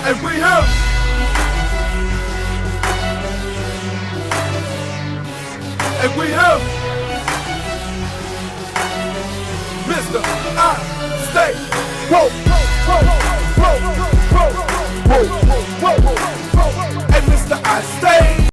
And we have Mr. I Stay Woke. And Mr. I Stay.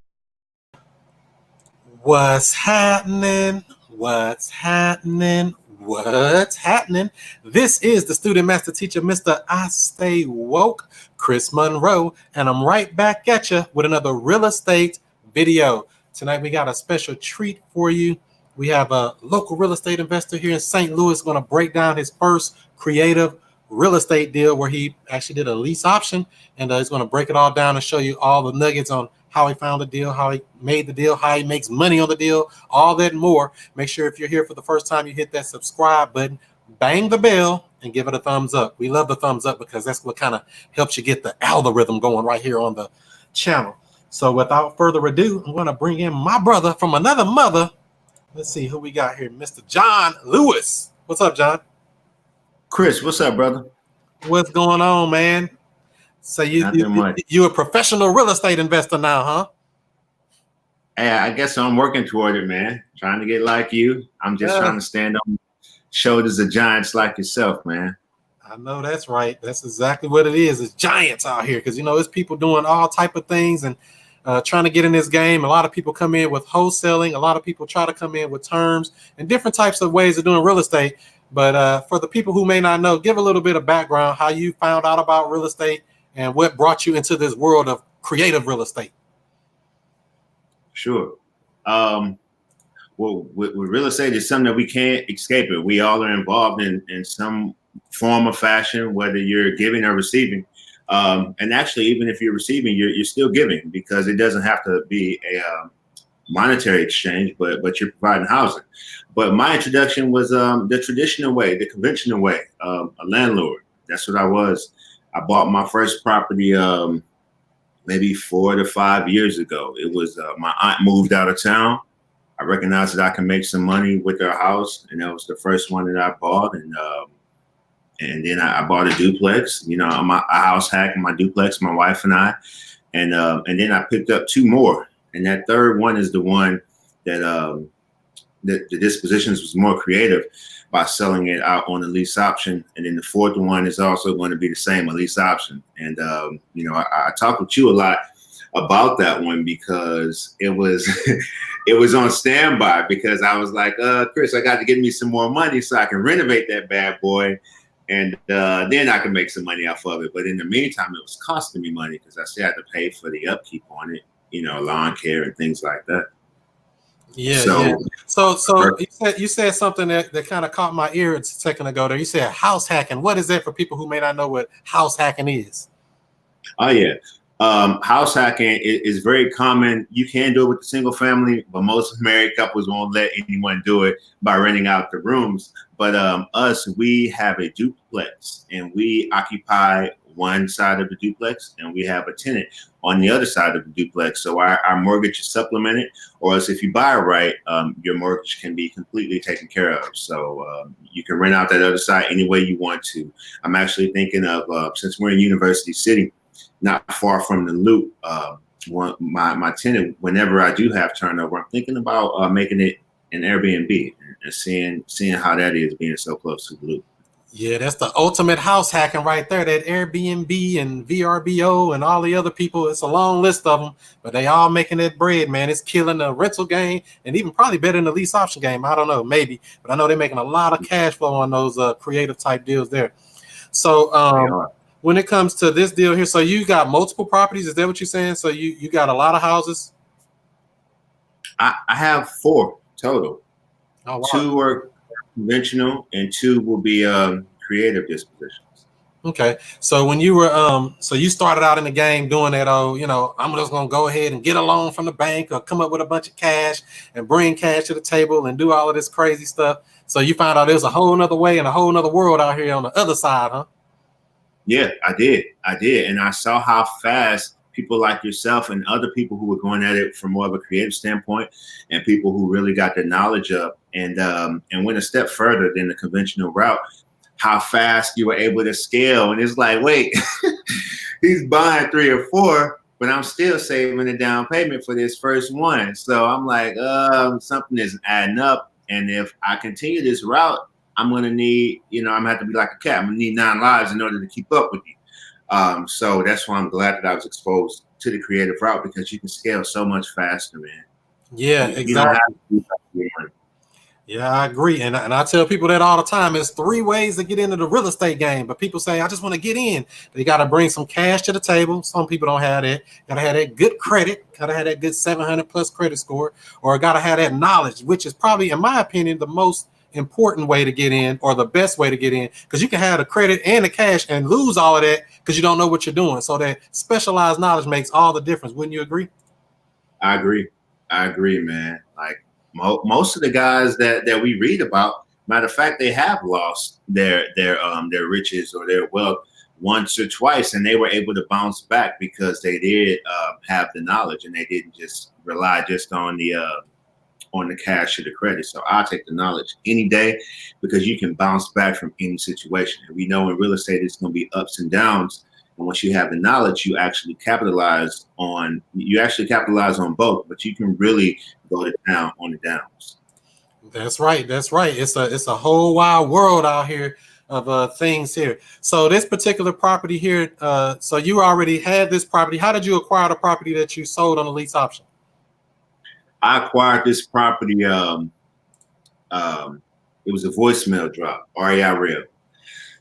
What's happening? What's happening? What's happening? This is the student master teacher, Mr. I Stay Woke, Chris Monroe, and I'm right back at you with another real estate video. Tonight we got a special treat for you. We have a local real estate investor here in St. Louis going to break down his first creative real estate deal where he actually did a lease option, and he's going to break it all down and show you all the nuggets on how he found the deal, how he made the deal, how he makes money on the deal, all that and more. Make sure if you're here for the first time, you hit that subscribe button, bang the bell, and give it a thumbs up. We love the thumbs up because that's what kind of helps you get the algorithm going right here on the channel. So without further ado, I'm going to bring in my brother from another mother. Let's see who we got here. Mr. John Lewis. What's up, John? Chris, what's up, brother? What's going on, man? So you're a professional real estate investor now, huh? Hey, I guess I'm working toward it, man. Trying to get like you. I'm just trying to stand on shoulders of giants like yourself, man. I know that's right. That's exactly what it is. It's giants out here because, you know, it's people doing all type of things and trying to get in this game. A lot of people come in with wholesaling. A lot of people try to come in with terms and different types of ways of doing real estate. But for the people who may not know, give a little bit of background, how you found out about real estate and what brought you into this world of creative real estate. Sure. Well, with real estate, it's something that we can't escape it. We all are involved in some form or fashion, whether you're giving or receiving. And actually, even if you're receiving, you're still giving because it doesn't have to be a monetary exchange, but you're providing housing. But my introduction was the traditional way, the conventional way, a landlord. That's what I was. I bought my first property maybe 4 to 5 years ago. It was my aunt moved out of town. I recognized that I can make some money with her house, and that was the first one that I bought. And then I bought a duplex. You know, I'm a house hack in my duplex, my wife and I, and then I picked up 2 more. And that third one is the one that the dispositions was more creative by selling it out on a lease option. And then the fourth one is also going to be the same, a lease option. And, you know, I talk with you a lot about that one because it was it was on standby because I was like, Chris, I got to get me some more money so I can renovate that bad boy. And then I can make some money off of it. But in the meantime, it was costing me money because I still had to pay for the upkeep on it, you know, lawn care and things like that. Yeah. So you said something that kind of caught my ear a second ago there. You said house hacking. What is that for people who may not know what house hacking is? Oh, yeah. House hacking is very common. You can do it with the single family, but most married couples won't let anyone do it by renting out the rooms. But we have a duplex and we occupy one side of the duplex and we have a tenant on the other side of the duplex. So our mortgage is supplemented, or else if you buy it right, your mortgage can be completely taken care of. So you can rent out that other side any way you want to. I'm actually thinking of, since we're in University City, not far from the Loop, my tenant, whenever I do have turnover, I'm thinking about making it an Airbnb and seeing how that is being so close to the Loop. Yeah, that's the ultimate house hacking right there. That Airbnb and VRBO and all the other people. It's a long list of them, but they all making that bread, man. It's killing the rental game and even probably better than the lease option game. I don't know, maybe, but I know they're making a lot of cash flow on those creative type deals there. So when it comes to this deal here, so you got multiple properties. Is that what you're saying? So you got a lot of houses? I have 4 total. Oh, wow. 2 are conventional and 2 will be creative dispositions. Okay, so when you were so you started out in the game doing that, I'm just gonna go ahead and get a loan from the bank or come up with a bunch of cash and bring cash to the table and do all of this crazy stuff. So you found out there's a whole nother way and a whole nother world out here on the other side, huh? Yeah, I did. And I saw how fast people like yourself and other people who were going at it from more of a creative standpoint and people who really got the knowledge up and went a step further than the conventional route, how fast you were able to scale. And it's like, wait, he's buying 3 or 4, but I'm still saving the down payment for this first one. So I'm like, something isn't adding up. And if I continue this route, I'm gonna need, I'm gonna have to be like a cat. I'm gonna need 9 lives in order to keep up with you. So that's why I'm glad that I was exposed to the creative route, because you can scale so much faster, man. Yeah, You exactly. don't have to do something. Yeah, I agree. And I tell people that all the time. There's 3 ways to get into the real estate game. But people say, I just want to get in. They got to bring some cash to the table. Some people don't have that. Got to have that good credit. Got to have that good 700 plus credit score. Or got to have that knowledge, which is probably, in my opinion, the most important way to get in, or the best way to get in. Because you can have the credit and the cash and lose all of that because you don't know what you're doing. So that specialized knowledge makes all the difference. Wouldn't you agree? I agree, man. Like, most of the guys that we read about, matter of fact, they have lost their riches or their wealth once or twice, and they were able to bounce back because they did have the knowledge, and they didn't just rely just on the cash or the credit. So I'll take the knowledge any day, because you can bounce back from any situation. And we know in real estate it's going to be ups and downs. And once you have the knowledge, you actually capitalize on both, but you can really go to town on the downs. That's right. That's right. It's a whole wide world out here of things here. So this particular property here, so you already had this property. How did you acquire the property that you sold on the lease option? I acquired this property. It was a voicemail drop, REI.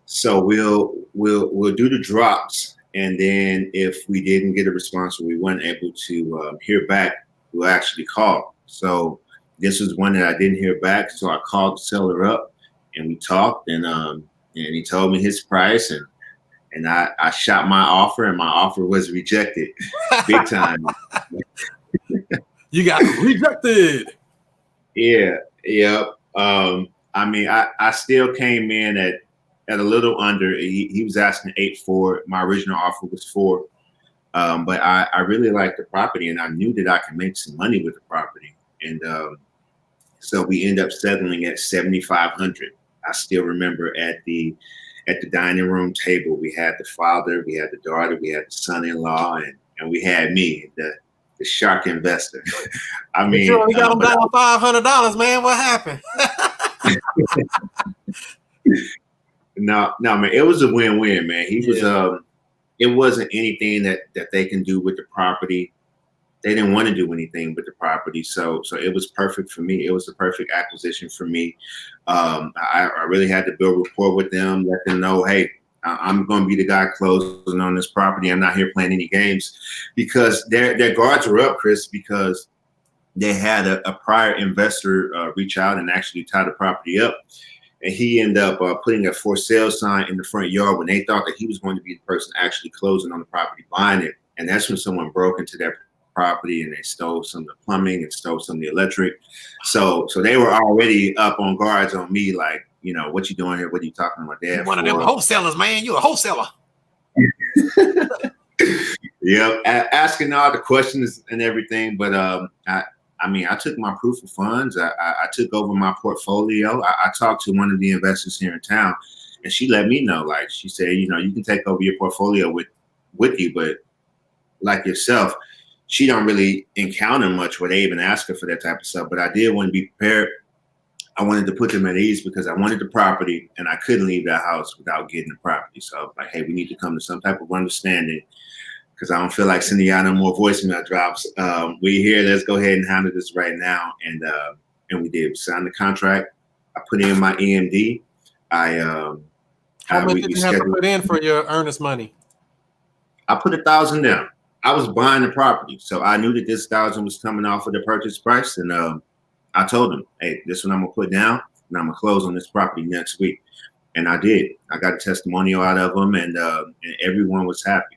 So we'll do the drops, and then if we didn't get a response or we weren't able to hear back, we'll actually call. So this was one that I didn't hear back, so I called the seller up, and we talked, and he told me his price, and I shot my offer, and my offer was rejected, big time. You got rejected. Yeah, yep. I mean, I still came in at a little under. He was asking 8.4. My original offer was 4. But I really liked the property, and I knew that I could make some money with the property. And so we end up settling at 7,500. I still remember at the dining room table, we had the father, we had the daughter, we had the son-in-law, and we had me, the shark investor. I mean, you only got him down $500, man. What happened? No, man, it was a win-win, man. He was it wasn't anything that they can do with the property. They didn't want to do anything with the property, so it was perfect for me. It was the perfect acquisition for me. I really had to build rapport with them, let them know, hey, I'm going to be the guy closing on this property. I'm not here playing any games, because their guards were up, Chris, because they had a prior investor reach out and actually tie the property up. And he ended up putting a for sale sign in the front yard when they thought that he was going to be the person actually closing on the property, buying it. And that's when someone broke into their property and they stole some of the plumbing and stole some of the electric. So they were already up on guards on me, like, what you doing here? What are you talking about there? One of them wholesalers, man. You a wholesaler. Yeah, asking all the questions and everything. But I took my proof of funds. I took over my portfolio. I talked to one of the investors here in town, and she let me know, like, she said, you can take over your portfolio with you, but like yourself, she don't really encounter much where they even ask her for that type of stuff. But I did want to be prepared. I wanted to put them at ease because I wanted the property, and I couldn't leave that house without getting the property. So I was like, hey, we need to come to some type of understanding, because I don't feel like sending y'all no more voicemail drops. We here. Let's go ahead and handle this right now. And we did. We signed the contract. I put in my EMD. How much did you have to put in for your earnest money? I put $1,000 down. I was buying the property, so I knew that this $1,000 was coming off of the purchase price, and I told him, hey, this one I'm gonna put down, and I'm gonna close on this property next week. And I did. I got a testimonial out of them, and everyone was happy.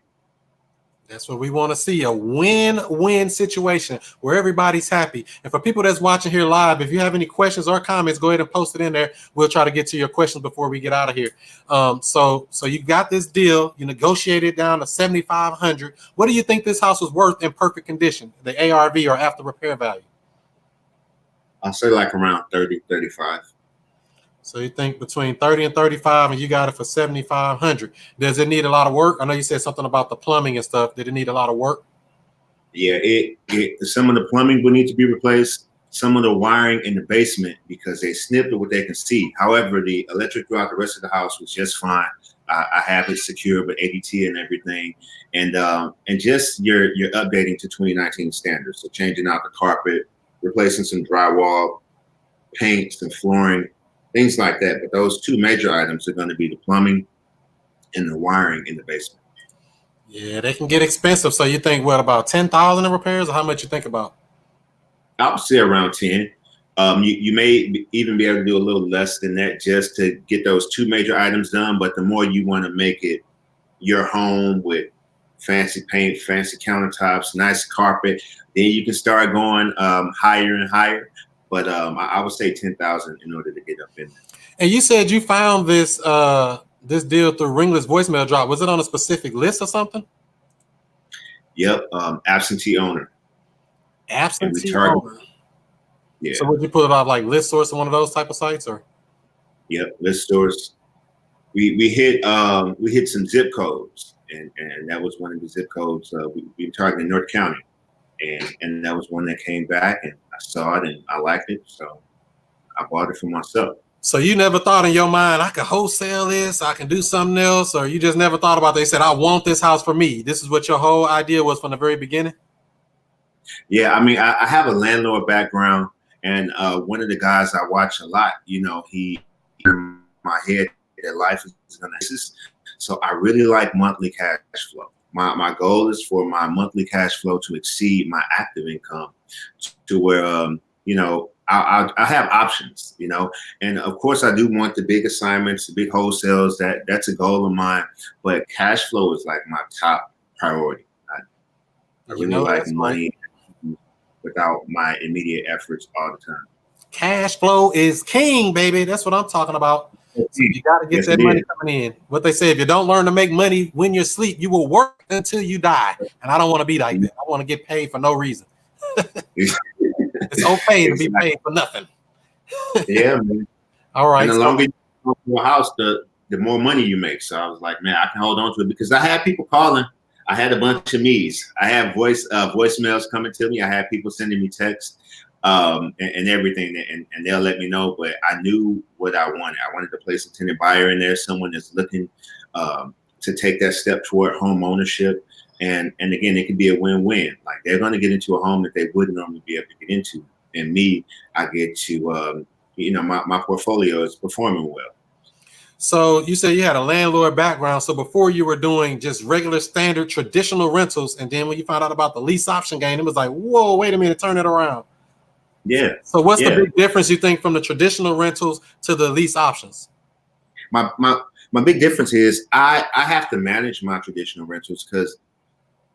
That's what we want to see, a win-win situation where everybody's happy. And for people that's watching here live, if you have any questions or comments, go ahead and post it in there. We'll try to get to your questions before we get out of here. So you got this deal. You negotiated down to $7,500. What do you think this house was worth in perfect condition, the ARV or after repair value? I'll say like around 30, 35. So you think between 30 and 35, and you got it for 7,500. Does it need a lot of work? I know you said something about the plumbing and stuff. Did it need a lot of work? Yeah, some of the plumbing will need to be replaced. Some of the wiring in the basement because they snipped what they can see. However, the electric throughout the rest of the house was just fine. I have it secured with ADT and everything, and just you're updating to 2019 standards. So changing out the carpet, replacing some drywall, paint, some flooring, things like that. But those two major items are going to be the plumbing and the wiring in the basement. Yeah, they can get expensive. So you think what, about 10,000 in repairs, or how much you think about? I would say around 10. You may even be able to do a little less than that just to get those two major items done. But the more you want to make it your home with fancy paint, fancy countertops, nice carpet, then you can start going higher and higher. But I would say 10,000 in order to get up in there. And you said you found this this deal through Ringler's voicemail drop. Was it on a specific list or something? Yep, absentee owner. Absentee owner. Yeah. So would you put it off like List Source or one of those type of sites, or? Yep, List Source. We hit some zip codes, and that was one of the zip codes we targeted in North County, and that was one that came back, and I saw it and I liked it, so I bought it for myself. So you never thought in your mind, I could wholesale this, I can do something else, or you just never thought about it? They said, I want this house for me. This is what your whole idea was from the very beginning? Yeah, I mean, I have a landlord background, and one of the guys I watch a lot, he in my head that life is going to. So I really like monthly cash flow. My goal is for my monthly cash flow to exceed my active income, to where I have options, and of course I do want the big assignments, the big wholesales. That's a goal of mine, but cash flow is like my top priority. I really like money without my immediate efforts all the time. Cash flow is king, baby. That's what I'm talking about. So you got to get that money coming in. What they say, if you don't learn to make money when you sleep, you will work until you die. And I don't want to be like that. I want to get paid for no reason. It's okay to be paid for nothing. Yeah, man. All right. And the longer you go to a house, the more money you make. So I was like, man, I can hold on to it because I had people calling. I had a bunch of me's. I had voicemails coming to me. I had people sending me texts and everything, and they'll let me know. But I knew what I wanted. I wanted to place a tenant buyer in there, someone that's looking to take that step toward home ownership. And again, it could be a win-win. Like they're going to get into a home that they wouldn't normally be able to get into. And me, I get to, my portfolio is performing well. So you said you had a landlord background. So before you were doing just regular standard traditional rentals, and then when you found out about the lease option game, it was like, whoa, wait a minute, turn it around. Yeah. So what's the big difference you think from the traditional rentals to the lease options? My big difference is I have to manage my traditional rentals because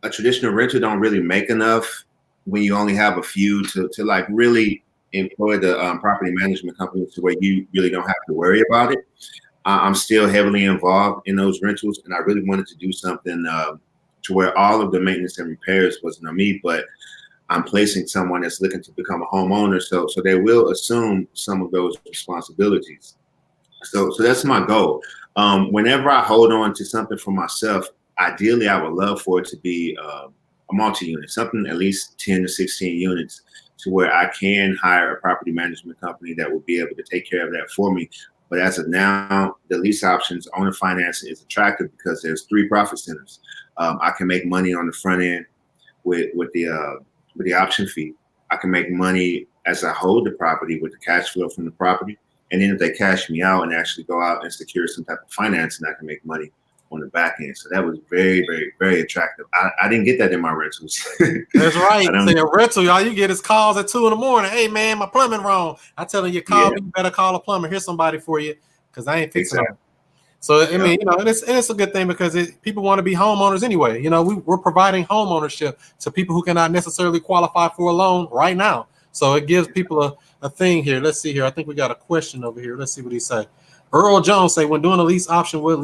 a traditional renter don't really make enough when you only have a few to like really employ the property management companies to where you really don't have to worry about it. I'm still heavily involved in those rentals, and I really wanted to do something to where all of the maintenance and repairs wasn't on me, but I'm placing someone that's looking to become a homeowner, so they will assume some of those responsibilities. So that's my goal. Whenever I hold on to something for myself, ideally I would love for it to be a multi-unit, something at least 10 to 16 units, to where I can hire a property management company that will be able to take care of that for me. But as of now, the lease options, owner financing is attractive because there's 3 profit centers. I can make money on the front end with the option fee. I can make money as I hold the property with the cash flow from the property. And then if they cash me out and actually go out and secure some type of financing, I can make money on the back end. So that was very, very, very attractive. I didn't get that in my rentals. That's right. In a rental, all you get is calls at 2 a.m. Hey man, my plumbing wrong. I tell them, you call me, you better call a plumber. Here's somebody for you, because I ain't fixing it. So I mean, and it's a good thing because people want to be homeowners anyway. We're providing home ownership to people who cannot necessarily qualify for a loan right now. So it gives people a thing here. Let's see here. I think we got a question over here. Let's see what he say. Earl Jones say, when doing a lease option, what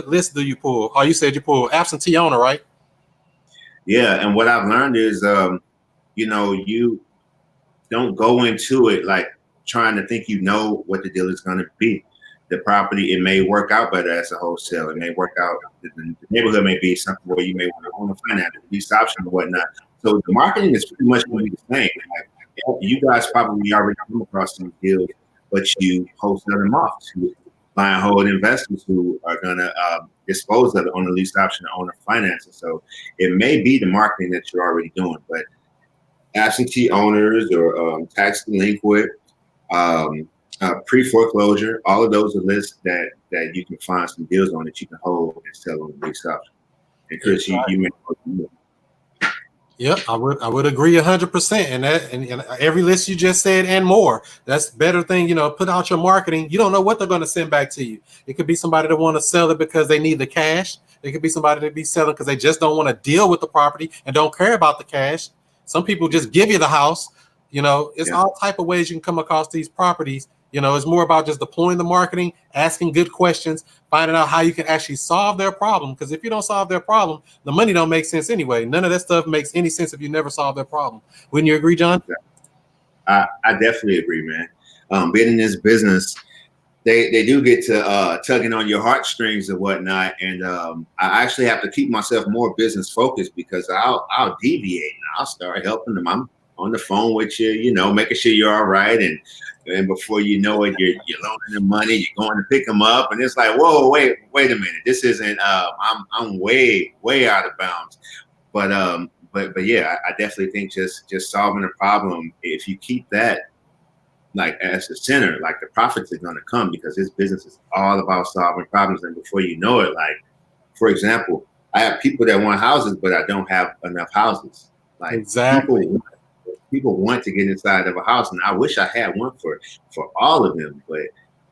list do you pull? Oh, you said you pull absentee owner, right? Yeah, and what I've learned is, you don't go into it like trying to think you know what the deal is going to be. The property, it may work out better as a wholesale. It may work out, the neighborhood may be something where you may want to own a finance, lease option or whatnot. So the marketing is pretty much going to be the same. Like, you guys probably already come across some deals, but you wholesale them off to buy and hold investors who are going to dispose of it on the lease option or owner financing. So it may be the marketing that you're already doing, but absentee owners or tax delinquent, pre-foreclosure, all of those are lists that you can find some deals on that you can hold and sell on the lease option. And Chris, you may. Yep, I would agree 100%. And and every list you just said and more. That's the better thing, put out your marketing. You don't know what they're going to send back to you. It could be somebody that want to sell it because they need the cash. It could be somebody that be selling because they just don't want to deal with the property and don't care about the cash. Some people just give you the house. It's all type of ways you can come across these properties. It's more about just deploying the marketing, asking good questions, finding out how you can actually solve their problem. Because if you don't solve their problem, the money don't make sense anyway. None of that stuff makes any sense if you never solve their problem. Wouldn't you agree, John? I definitely agree, man. Being in this business, they do get to tugging on your heartstrings and whatnot. And I actually have to keep myself more business focused because I'll deviate and I'll start helping them. I'm on the phone with you, making sure you're all right. And before you know it, you're loaning them money, you're going to pick them up. And it's like, whoa, wait a minute. This isn't, I'm way out of bounds. But yeah, I definitely think just solving a problem, if you keep that like as the center, like the profits are going to come because this business is all about solving problems. And before you know it, like, for example, I have people that want houses, but I don't have enough houses. Like exactly. People want to get inside of a house, and I wish I had one for all of them. But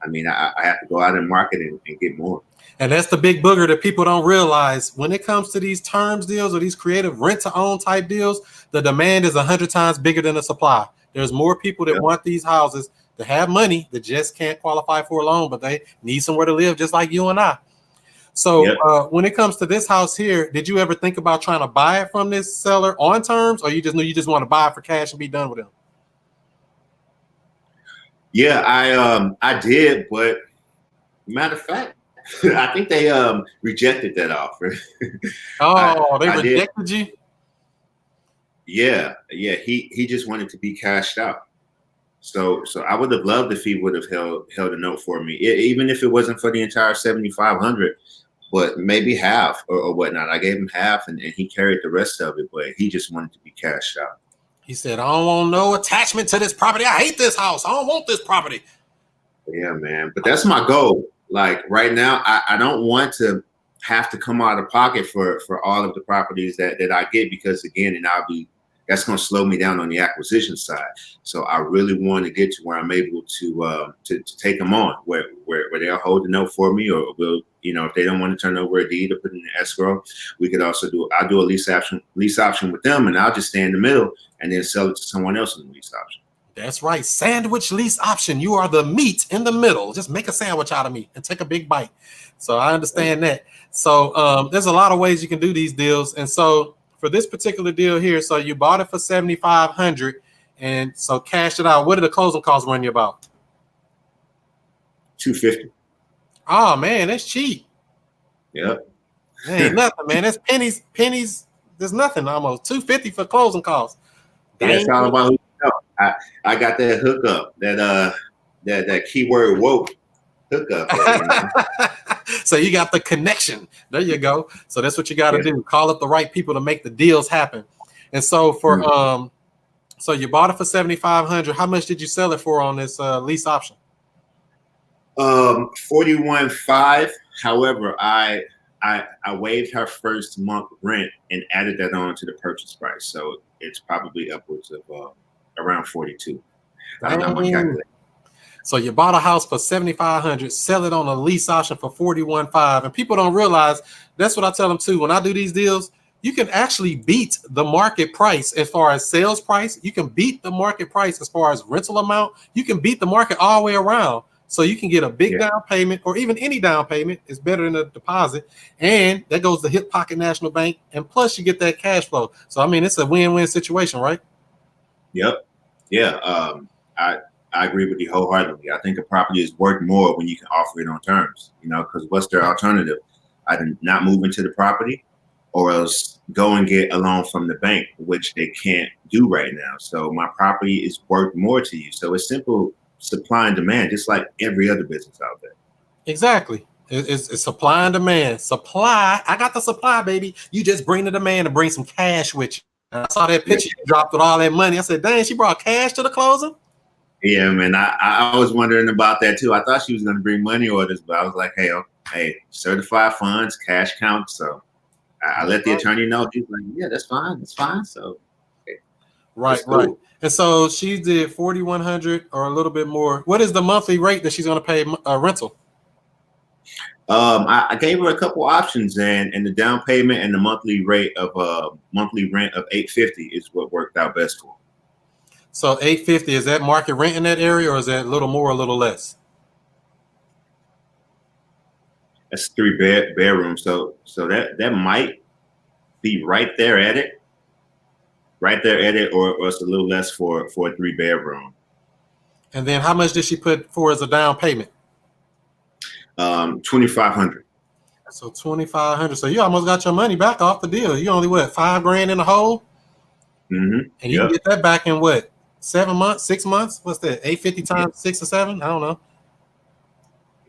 I mean, I have to go out and market and get more. And that's the big booger that people don't realize. When it comes to these terms deals or these creative rent-to-own type deals, the demand is 100 times bigger than the supply. There's more people that want these houses that have money that just can't qualify for a loan, but they need somewhere to live, just like you and I. So when it comes to this house here, did you ever think about trying to buy it from this seller on terms, or you just knew you just want to buy it for cash and be done with them? Yeah, I did, but matter of fact, I think they rejected that offer. Oh, they rejected you? Yeah. He just wanted to be cashed out. So I would have loved if he would have held a note for me, even if it wasn't for the entire 7,500, but maybe half or whatnot. I gave him half, and he carried the rest of it, but he just wanted to be cashed out. He said, "I don't want no attachment to this property. I hate this house. I don't want this property." Yeah, man. But that's my goal. Like right now, I don't want to have to come out of pocket for all of the properties that I get, because again, and that's going to slow me down on the acquisition side. So I really want to get to where I'm able to take them on, where they'll hold the note for me, or will, if they don't want to turn over a deed or put it in the escrow, we could also I'll do a lease option with them, and I'll just stay in the middle and then sell it to someone else in the lease option. That's right. Sandwich lease option. You are the meat in the middle. Just make a sandwich out of me and take a big bite. So I understand that. So there's a lot of ways you can do these deals. And so for this particular deal here, so you bought it for $7,500 and so cashed it out. What did the closing costs run you about? $250. Oh man, that's cheap. Yep. That ain't nothing, man. That's pennies. There's nothing almost. $250 for closing costs. Yeah, it's all about hookup. I got that hookup, that keyword woke hookup. So you got the connection. There you go. So that's what you got to do. Call up the right people to make the deals happen. And so for so you bought it for $7,500. How much did you sell it for on this lease option? $41,500. However, I waived her first month rent and added that on to the purchase price. So it's probably upwards of around 42. I don't know my calculator. So you bought a house for $7,500, sell it on a lease option for $41,500. And people don't realize, that's what I tell them too. When I do these deals, you can actually beat the market price as far as sales price. You can beat the market price as far as rental amount. You can beat the market all the way around. So you can get a big down payment, or even any down payment is better than a deposit. And that goes to Hip Pocket National Bank. And plus you get that cash flow. So, I mean, it's a win-win situation, right? Yep. Yeah. I agree with you wholeheartedly. I think a property is worth more when you can offer it on terms, because what's their alternative? Either not move into the property or else go and get a loan from the bank, which they can't do right now. So my property is worth more to you. So it's simple supply and demand, just like every other business out there. Exactly. It's supply and demand. Supply. I got the supply, baby. You just bring the demand and bring some cash with you. And I saw that picture you dropped with all that money. I said, dang, she brought cash to the closing. Yeah, man. I was wondering about that too. I thought she was going to bring money orders, but I was like, hey, certified funds, cash count. So I let the attorney know. He's like, yeah, that's fine. That's fine. So, okay, right. And so she did 4,100 or a little bit more. What is the monthly rate that she's going to pay rental? I gave her a couple options, and the down payment and the monthly rate of monthly rent of $850 is what worked out best for her. So $850, is that market rent in that area, or is that a little more, a little less? That's 3 bedrooms. So that might be right there at it, or it's a little less for a 3 bedroom. And then how much did she put for as a down payment? $2,500. So $2,500. So you almost got your money back off the deal. You only what, $5,000 in the hole? Mm-hmm. And you can get that back in what, 7 months, 6 months? What's that? 850 times 6 or 7? I don't know.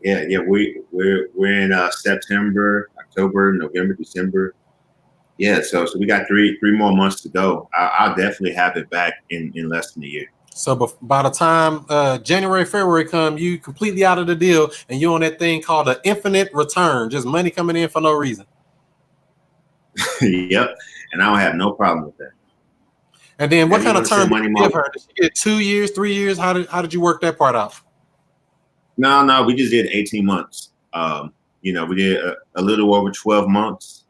Yeah. We're in September, October, November, December. Yeah, so we got three more months to go. I'll definitely have it back in less than a year. So by the time January, February come, you completely out of the deal, and you're on that thing called an infinite return, just money coming in for no reason. Yep, and I don't have no problem with that. And then what kind of term did you give her? Did she get 2 years, 3 years? How did you work that part out? No, we just did 18 months. We did a little over 12 months.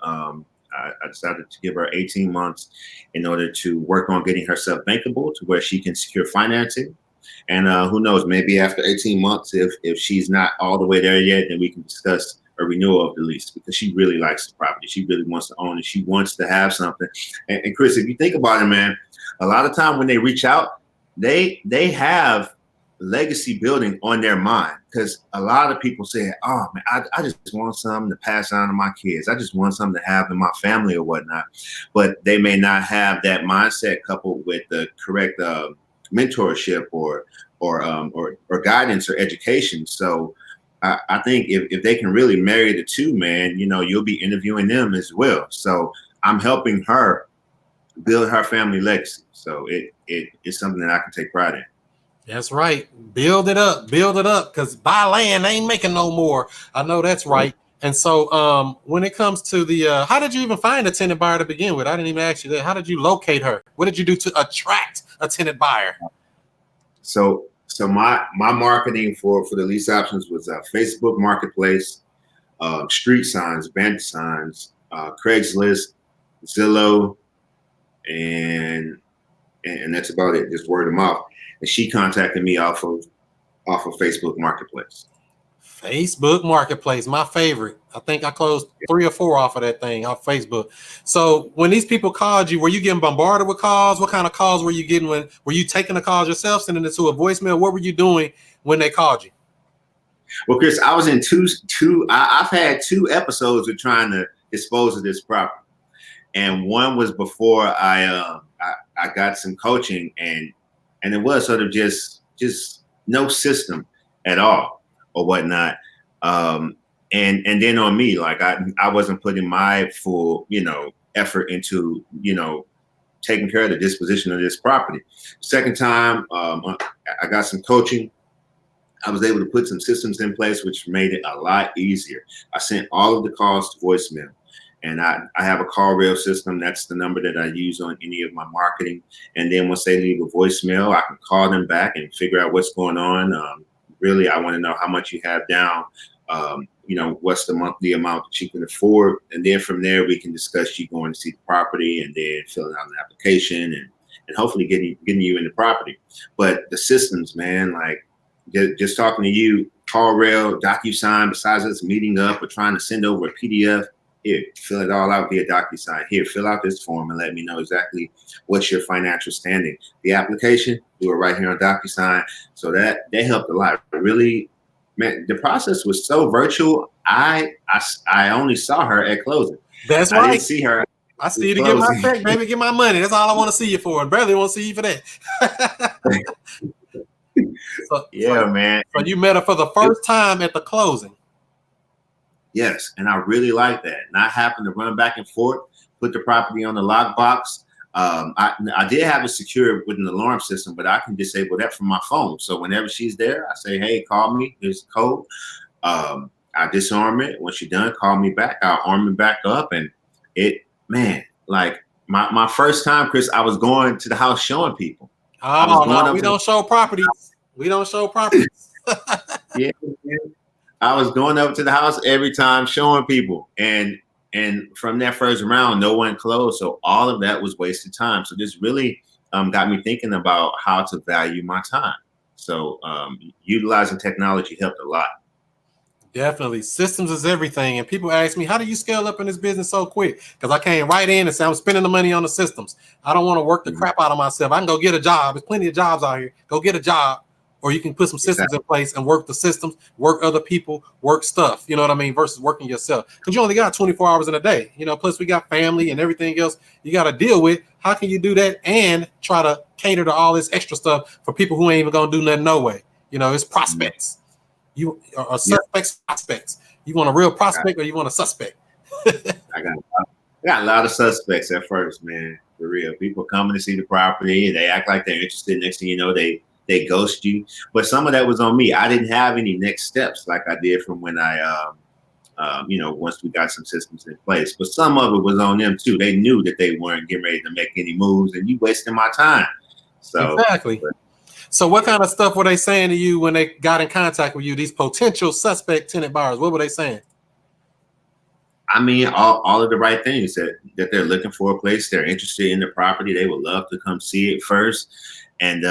I decided to give her 18 months in order to work on getting herself bankable to where she can secure financing. And who knows, maybe after 18 months, if she's not all the way there yet, then we can discuss a renewal of the lease, because she really likes the property. She really wants to own it. She wants to have something. And Chris, if you think about it, man, a lot of time when they reach out, they have legacy building on their mind, because a lot of people say, oh man, I just want something to pass on to my kids. I just want something to have in my family or whatnot. But they may not have that mindset coupled with the correct mentorship or guidance or education. So I think if they can really marry the two, man, you'll be interviewing them as well. So I'm helping her build her family legacy. So it's something that I can take pride in. That's right. Build it up, because buy land ain't making no more. I know that's right. And so when it comes to the, how did you even find a tenant buyer to begin with? I didn't even ask you that. How did you locate her? What did you do to attract a tenant buyer? So my marketing for the lease options was Facebook Marketplace, street signs, bank signs, Craigslist, Zillow, and that's about it. Just word of mouth. And she contacted me off of Facebook Marketplace. Facebook Marketplace, my favorite. I think I closed 3 or 4 off of that thing off Facebook. So when these people called you, were you getting bombarded with calls? What kind of calls were you getting? Were you taking the calls yourself, sending it to a voicemail? What were you doing when they called you? Well, Chris, I was in I've had 2 episodes of trying to dispose of this property. And one was before I got some coaching, and it was sort of just no system at all or whatnot. And then on me, like I wasn't putting my full, effort into, taking care of the disposition of this property. Second time, I got some coaching. I was able to put some systems in place, which made it a lot easier. I sent all of the calls to voicemail. And I have a call rail system. That's the number that I use on any of my marketing. And then once they leave a voicemail, I can call them back and figure out what's going on. Really, I want to know how much you have down. What's the monthly amount that you can afford. And then from there, we can discuss you going to see the property and then filling out an application and hopefully getting you in the property. But the systems, man, like just talking to you, call rail, DocuSign, besides us meeting up or trying to send over a PDF, Here, fill it all out via DocuSign. Here, fill out this form and let me know exactly what's your financial standing. The application, do it right here on DocuSign. So that helped a lot. Really, man, the process was so virtual. I only saw her at closing. That's I right. didn't see her. I see you to get my check, baby. Get my money. That's all I want to see you for. I barely want to see you for that. Man. So you met her for the first time at the closing. Yes, and I really like that. Not having to run back and forth, put the property on the lockbox. I did have it secured with an alarm system, but I can disable that from my phone. So whenever she's there, I say, "Hey, call me. Here's the code." I disarm it. Once you're done, call me back. I'll arm it back up, and like my first time, Chris, I was going to the house showing people. Oh no, we don't show properties. We don't show properties. Yeah. I was going up to the house every time showing people, and from that first round, no one closed. So all of that was wasted time. So this really got me thinking about how to value my time. So utilizing technology helped a lot. Definitely. Systems is everything. And people ask me, how do you scale up in this business so quick? Because I came right in and say, I'm spending the money on the systems. I don't want to work the crap out of myself. I can go get a job. There's plenty of jobs out here. Go get a job. Or you can put some systems in place and work the systems, work other people, work stuff. You know what I mean? Versus working yourself. Because you only got 24 hours in a day. You know, plus we got family and everything else you got to deal with. How can you do that and try to cater to all this extra stuff for people who ain't even going to do nothing no way? You know, it's prospects. You are suspects, prospects. You want a real prospect or you want a suspect? I got a lot of suspects at first, man. For real. People coming to see the property. They act like they're interested. Next thing you know, they ghost you. But some of that was on me. I didn't have any next steps like I did from when I, once we got some systems in place. But some of it was on them too. They knew that they weren't getting ready to make any moves, and you wasting my time. So exactly. So what kind of stuff were they saying to you when they got in contact with you? These potential suspect tenant buyers. What were they saying? I mean, all of the right things that they're looking for a place. They're interested in the property. They would love to come see it first, and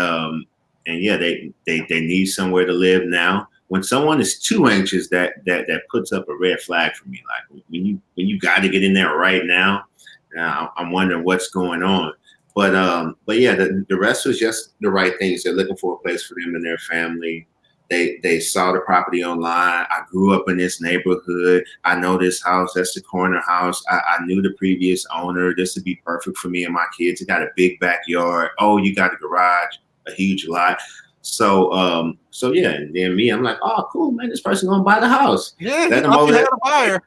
yeah, they need somewhere to live now. When someone is too anxious, that puts up a red flag for me. Like when you got to get in there right now, I'm wondering what's going on. But yeah, the rest was just the right things. They're looking for a place for them and their family. They saw the property online. I grew up in this neighborhood. I know this house. That's the corner house. I knew the previous owner. This would be perfect for me and my kids. It got a big backyard. Oh, you got a garage, a huge lot. So yeah, and then me, I'm like, oh, cool, man. This person gonna buy the house. Yeah, let them over there. A buyer.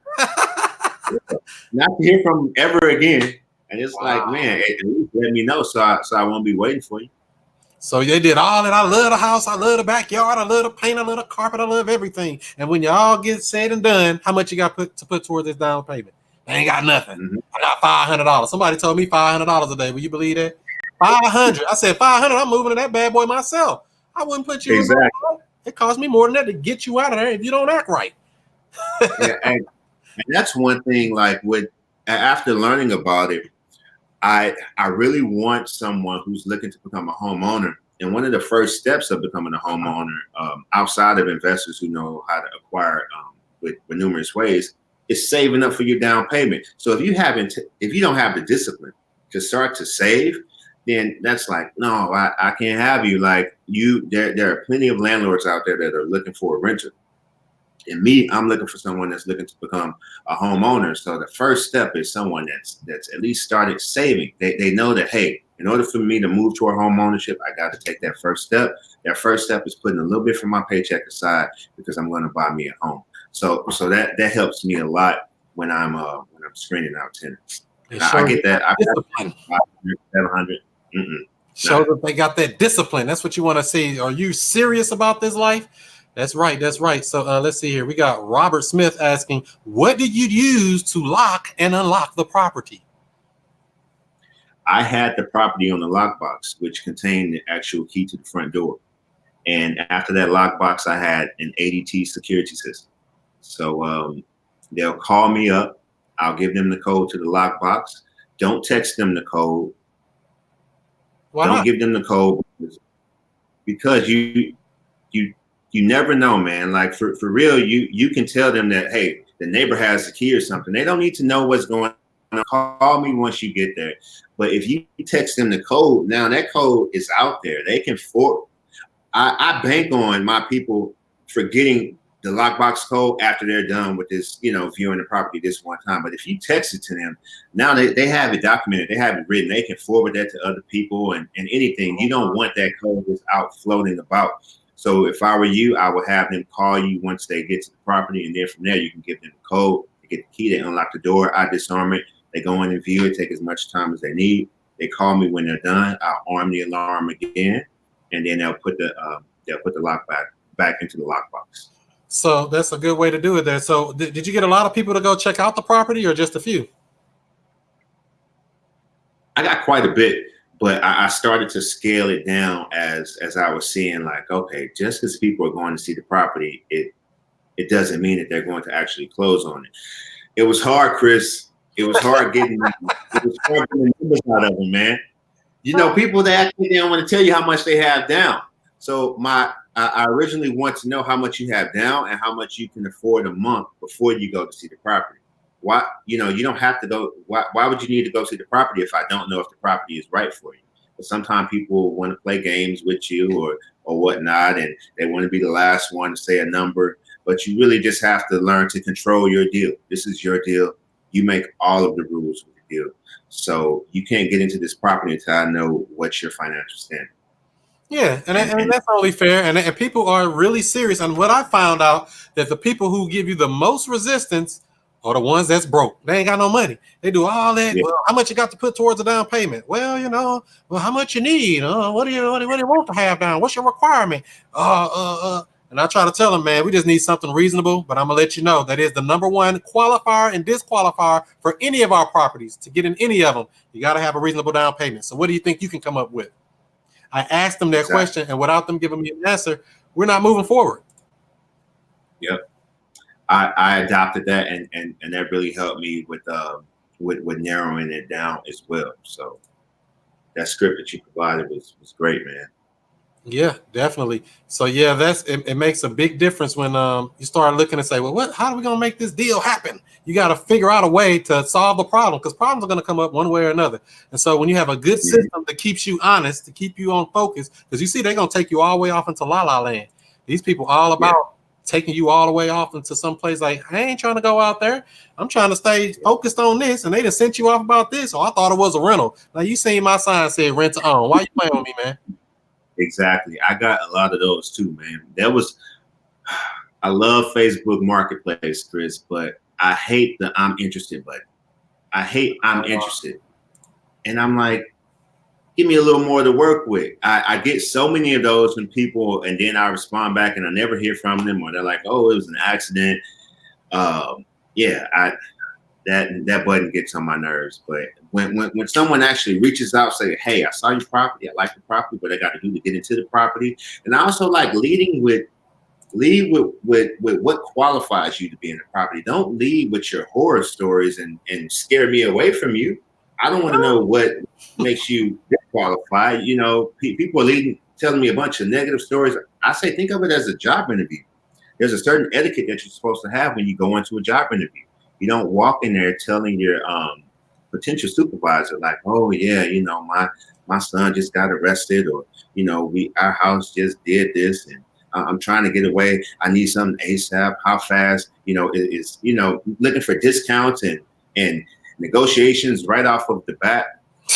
Not to hear from ever again. And it's like, man, at least let me know so I won't be waiting for you. So they did all that. I love the house. I love the backyard. I love the paint. I love the carpet. I love everything. And when y'all get said and done, how much you got to put towards this down payment? I ain't got nothing. Mm-hmm. I got $500. Somebody told me $500 a day. Will you believe that? 500. I said 500. I'm moving to that bad boy myself. I wouldn't put you exactly. It cost me more than that to get you out of there if you don't act right. Yeah, and that's one thing. Like after learning about it, I really want someone who's looking to become a homeowner. And one of the first steps of becoming a homeowner, outside of investors who know how to acquire with numerous ways, is saving up for your down payment. So if you don't have the discipline to start to save, then that's like, no, I can't have you. Like there are plenty of landlords out there that are looking for a renter. And me, I'm looking for someone that's looking to become a homeowner. So the first step is someone that's at least started saving. They know that, hey, in order for me to move toward home ownership, I got to take that first step. That first step is putting a little bit from my paycheck aside because I'm going to buy me a home. So that helps me a lot when I'm screening out tenants. I get that. I got 700. Show that they got that discipline. That's what you want to see. Are you serious about this life? That's right. That's right. So let's see here. We got Robert Smith asking, what did you use to lock and unlock the property? I had the property on the lockbox, which contained the actual key to the front door. And after that lockbox, I had an ADT security system. So they'll call me up. I'll give them the code to the lockbox. Don't text them the code. Why Don't not? give them the code because you never know, man. Like for real, you can tell them that, hey, the neighbor has the key or something. They don't need to know what's going on. Call me once you get there. But if you text them the code, now that code is out there. They can I bank on my people forgetting the lockbox code after they're done with this, viewing the property this one time. But if you text it to them, now they have it documented, they have it written, they can forward that to other people and anything. You don't want that code just out floating about. So if I were you, I would have them call you once they get to the property, and then from there you can give them the code, they get the key, they unlock the door, I disarm it, they go in and view it, take as much time as they need. They call me when they're done, I'll arm the alarm again, and then they'll put the lock back into the lockbox. So that's a good way to do it there. So did you get a lot of people to go check out the property or just a few? I got quite a bit, but I started to scale it down as I was seeing, like, okay, just because people are going to see the property, it doesn't mean that they're going to actually close on it. It was hard, Chris. It was hard getting the numbers out of them, man. People that actually don't want to tell you how much they have down. So I originally want to know how much you have down and how much you can afford a month before you go to see the property. Why, you don't have to go. Why would you need to go see the property if I don't know if the property is right for you? But sometimes people want to play games with you or whatnot, and they want to be the last one to say a number. But you really just have to learn to control your deal. This is your deal. You make all of the rules with the deal. So you can't get into this property until I know what's your financial standing. Yeah, and that's only fair. And people are really serious. And what I found out that the people who give you the most resistance are the ones that's broke. They ain't got no money. They do all that. Yeah. Well, how much you got to put towards a down payment? Well, how much you need? What do you want to have down? What's your requirement? And I try to tell them, man, we just need something reasonable. But I'm gonna let you know that is the number one qualifier and disqualifier for any of our properties. To get in any of them, you got to have a reasonable down payment. So what do you think you can come up with? I asked them that question, and without them giving me an answer, we're not moving forward. Yep. I adopted that, and that really helped me with narrowing it down as well. So that script that you provided was great, man. Yeah, definitely. So yeah, it makes a big difference when you start looking and say, well, how are we gonna make this deal happen? You got to figure out a way to solve the problem, because problems are going to come up one way or another. And so when you have a good system that keeps you honest, to keep you on focus, because you see they're gonna take you all the way off into la la land. These people all about taking you all the way off into some place like, I ain't trying to go out there. I'm trying to stay focused on this, and they just sent you off about this. So I thought it was a rental. Now you seen my sign said rent to own. Why you playing with me, man? Exactly. I got a lot of those too, man. I love Facebook Marketplace, Chris, but I hate the I'm interested button. I hate I'm interested. And I'm like, give me a little more to work with. I get so many of those from people, and then I respond back and I never hear from them, or they're like, oh, it was an accident. That button gets on my nerves. But when someone actually reaches out, say, hey, I saw your property, I like the property, but I got to do to get into the property. And I also like lead with what qualifies you to be in the property. Don't lead with your horror stories and scare me away from you. I don't want to know what makes you disqualified. People are telling me a bunch of negative stories. I say, think of it as a job interview. There's a certain etiquette that you're supposed to have when you go into a job interview. You don't walk in there telling your potential supervisor, like, oh yeah, my son just got arrested, or our house just did this, and I'm trying to get away. I need something ASAP. How fast? Is looking for discounts and negotiations right off of the bat.